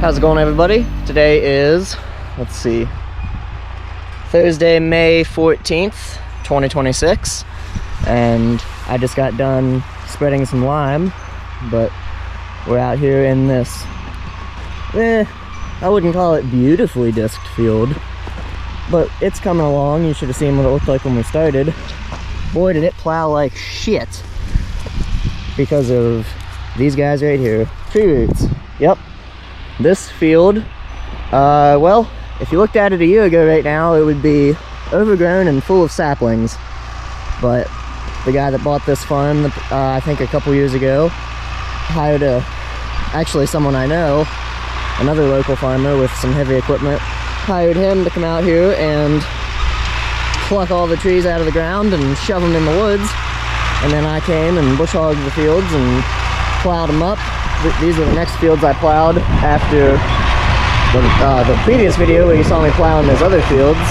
How's it going, everybody? Today is, let's see, Thursday, May 14th, 2026, and I just got done spreading some lime, but we're out here in this, I wouldn't call it beautifully disked field, but it's coming along. You should have seen what it looked like when we started. Boy, did it plow like shit because of these guys right here, tree roots. Yep, this field, well, if you looked at it a year ago right now, it would be overgrown and full of saplings. But the guy that bought this farm, I think a couple years ago, hired actually someone I know, another local farmer with some heavy equipment, hired him to come out here and pluck all the trees out of the ground and shove them in the woods. And then I came and bush hogged the fields and plowed them up. These are the next fields I plowed after the previous video where you saw me plowing those other fields,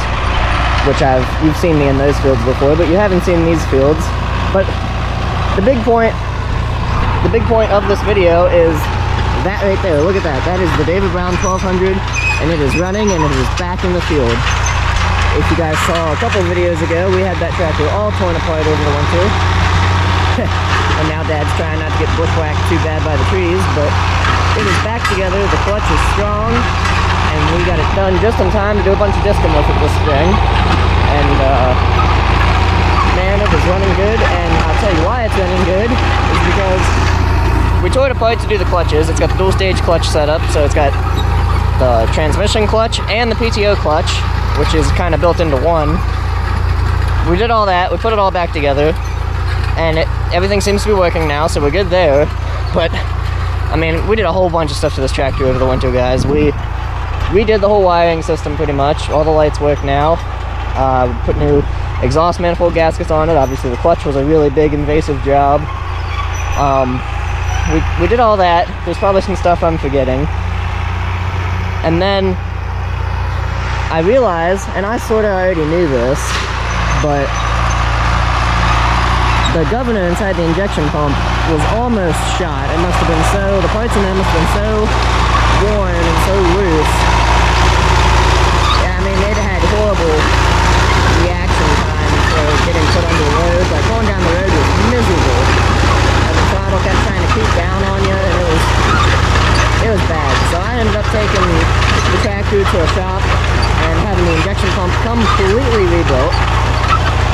which you've seen me in those fields before, but you haven't seen these fields. But the big point of this video is that right there. Look at that. That is the David Brown 1200, and it is running and it is back in the field. If you guys saw a couple videos ago, we had that tractor all torn apart over the winter. And now Dad's trying not to get bushwhacked too bad by the trees, but it is back together. The clutch is strong, and we got it done just in time to do a bunch of discum with it this spring. And man, it is running good, and I'll tell you why it's running good is because we tore it apart to do the clutches. It's got the dual stage clutch set up, so it's got the transmission clutch and the PTO clutch, which is kind of built into one. We did all that, we put it all back together, and everything seems to be working now, so we're good there. But I mean, we did a whole bunch of stuff to this tractor over the winter, guys. We redid the whole wiring system pretty much. All the lights work now. We put new exhaust manifold gaskets on it. Obviously the clutch was a really big invasive job. We did all that. There's probably some stuff I'm forgetting. And then I realized, and I sort of already knew this, but the governor inside the injection pump was almost shot. It must have been the parts in there must have been so worn and so loose. Yeah, I mean, they'd had horrible reaction time for getting put under the road. Like, going down the road was miserable. And the throttle kept trying to keep down on you, and it was bad. So I ended up taking the tractor to a shop and having the injection pump completely rebuilt.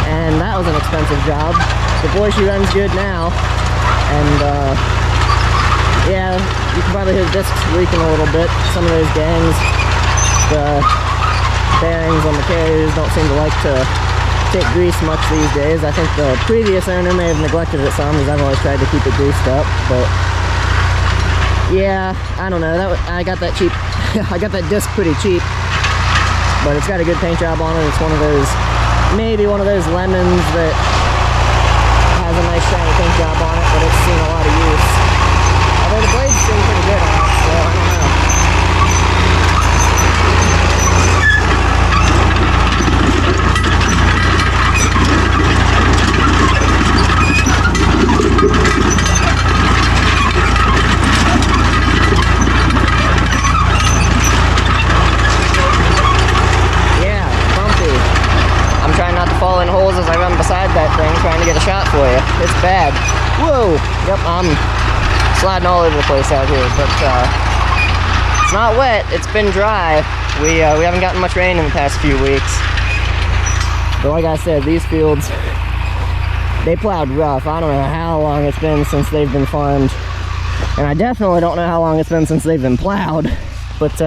And that was an expensive job. The boy, she runs good now. And yeah, you can probably hear the discs leaking a little bit. Some of those gangs, the bearings on the carriers don't seem to like to take grease much these days. I think the previous owner may have neglected it some, because I've always tried to keep it greased up. But yeah, I don't know. I got that cheap. I got that disc pretty cheap, but it's got a good paint job on it. It's one of those, maybe one of those lemons that has a nice shiny paint job on it, but it's seen a lot of use. Although the blades seem pretty good on it, so I don't know. Yeah, bumpy. I'm trying not to fall in holes as I run beside that thing, trying to get a shot for you. It's bad. Whoa! Yep, I'm sliding all over the place out here, but it's not wet. It's been dry. We haven't gotten much rain in the past few weeks. But like I said, these fields, they plowed rough. I don't know how long it's been since they've been farmed, and I definitely don't know how long it's been since they've been plowed. But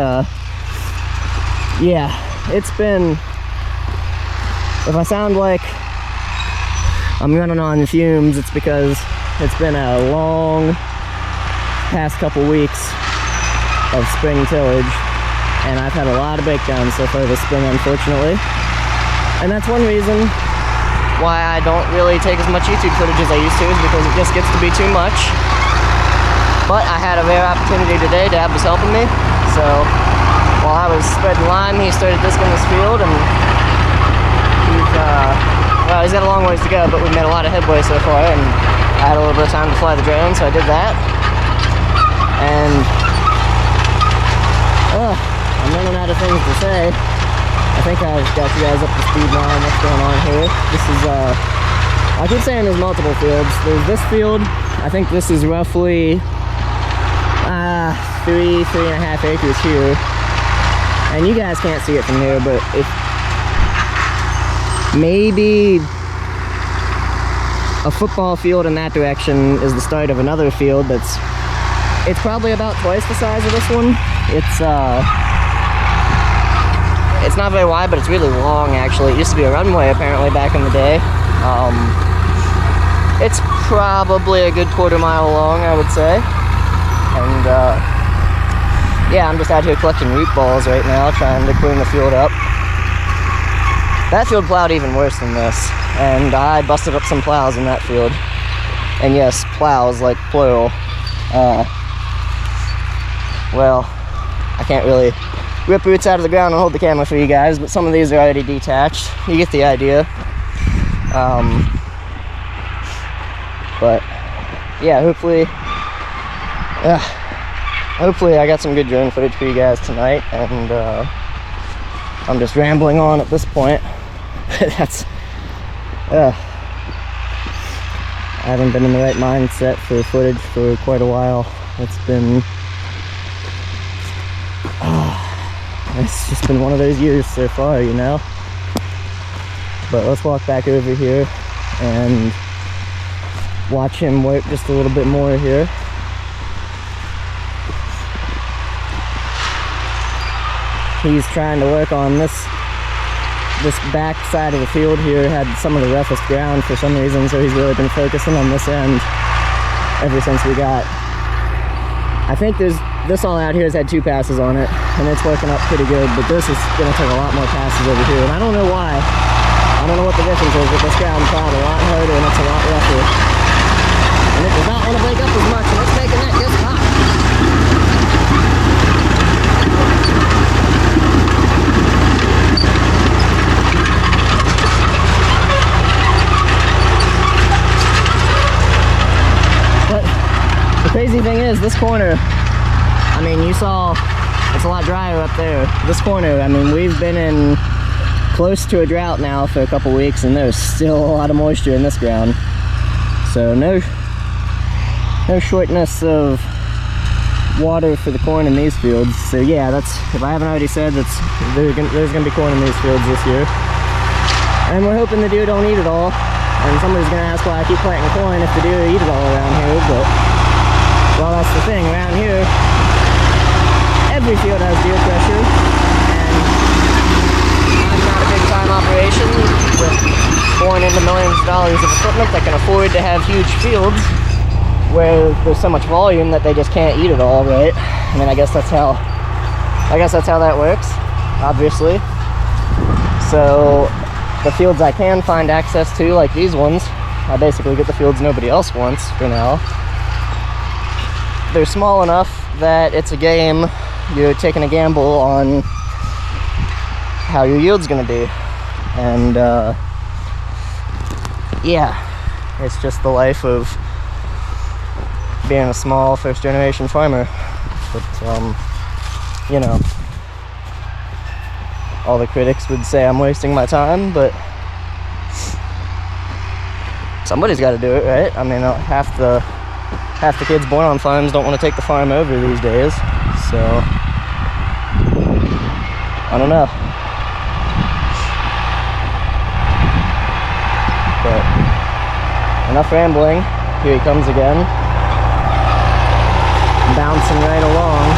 yeah, it's been, if I sound like I'm running on fumes, it's because it's been a long past couple weeks of spring tillage, and I've had a lot of breakdowns so far this spring, unfortunately. And that's one reason why I don't really take as much YouTube footage as I used to, is because it just gets to be too much. But I had a rare opportunity today. Dad was helping me, so while I was spreading lime, he started discing this field, and well, he's got a long ways to go, but we've made a lot of headway so far, and I had a little bit of time to fly the drone, so I did that. And things to say. I think I've got you guys up to speed now on what's going on here. This is, I keep saying there's multiple fields. There's this field. I think this is roughly 3.5 acres here. And you guys can't see it from here, but if maybe a football field in that direction is the start of another field it's probably about twice the size of this one. It's not very wide, but it's really long actually. It used to be a runway apparently back in the day. It's probably a good quarter mile long, I would say. And yeah, I'm just out here collecting root balls right now, trying to clean the field up. That field plowed even worse than this, and I busted up some plows in that field. And yes, plows, like plural. Well, I can't really rip roots out of the ground and hold the camera for you guys, but some of these are already detached. You get the idea. But yeah, hopefully I got some good drone footage for you guys tonight, and I'm just rambling on at this point. I haven't been in the right mindset for footage for quite a while. It's just been one of those years so far, you know. But let's walk back over here and watch him work just a little bit more here. He's trying to work on this back side of the field here. Had some of the roughest ground for some reason, so he's really been focusing on this end ever since we got. I think this all out here has had 2 passes on it, and it's working up pretty good, but this is going to take a lot more passes over here, and I don't know why. I don't know what the difference is, but this ground plowed a lot harder and it's a lot rougher. And it does not want to break up as much, and it's making that just hot. But the crazy thing is, this corner, I mean, you saw it's a lot drier up there. This corner, I mean, we've been in close to a drought now for a couple weeks, and there's still a lot of moisture in this ground. So no shortness of water for the corn in these fields. So yeah, that's, if I haven't already said, there's gonna be corn in these fields this year. And we're hoping the deer don't eat it all. And somebody's gonna ask why I keep planting corn if the deer eat it all around here, but well, that's the thing, around here every field has deer pressure, and I'm not a big time operation with pouring into millions of dollars of equipment that can afford to have huge fields where there's so much volume that they just can't eat it all, right? I mean, I guess that's how that works, obviously. So the fields I can find access to, like these ones, I basically get the fields nobody else wants for now. They're small enough that it's a game. You're taking a gamble on how your yield's gonna be. And yeah, it's just the life of being a small first generation farmer. But you know, all the critics would say I'm wasting my time, but somebody's got to do it, right? I mean, half the kids born on farms don't want to take the farm over these days, so I don't know. But enough rambling. Here he comes again, bouncing right along.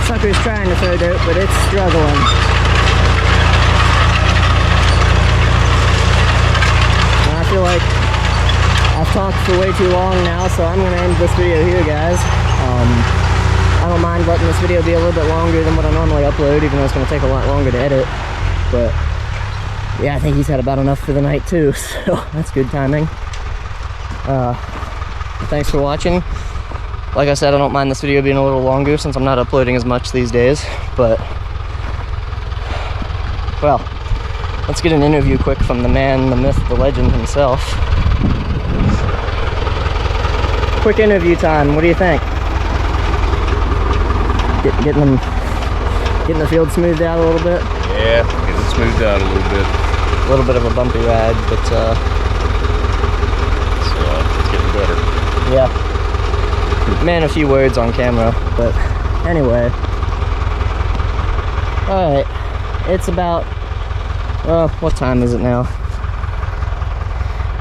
Sucker's trying to throw dirt, but it's struggling. And I feel like I've talked for way too long now, so I'm going to end this video here, guys. I don't mind letting this video be a little bit longer than what I normally upload, even though it's going to take a lot longer to edit. But Yeah, I think he's had about enough for the night too, so that's good timing. Thanks for watching. Like I said, I don't mind this video being a little longer since I'm not uploading as much these days, but, well, let's get an interview quick from the man, the myth, the legend himself. Quick interview time, what do you think? Getting the field smoothed out a little bit? Yeah, getting it smoothed out a little bit. A little bit of a bumpy ride, but it's getting better. Yeah. Man, a few words on camera, but anyway. Alright, it's about, what time is it now?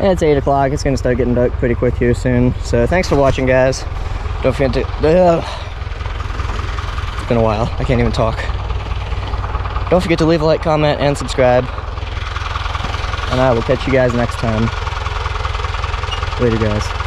It's 8 o'clock. It's gonna start getting dark pretty quick here soon. So thanks for watching, guys. Don't forget to, it's been a while, I can't even talk. Don't forget to leave a like, comment, and subscribe. And I will catch you guys next time. Later, guys.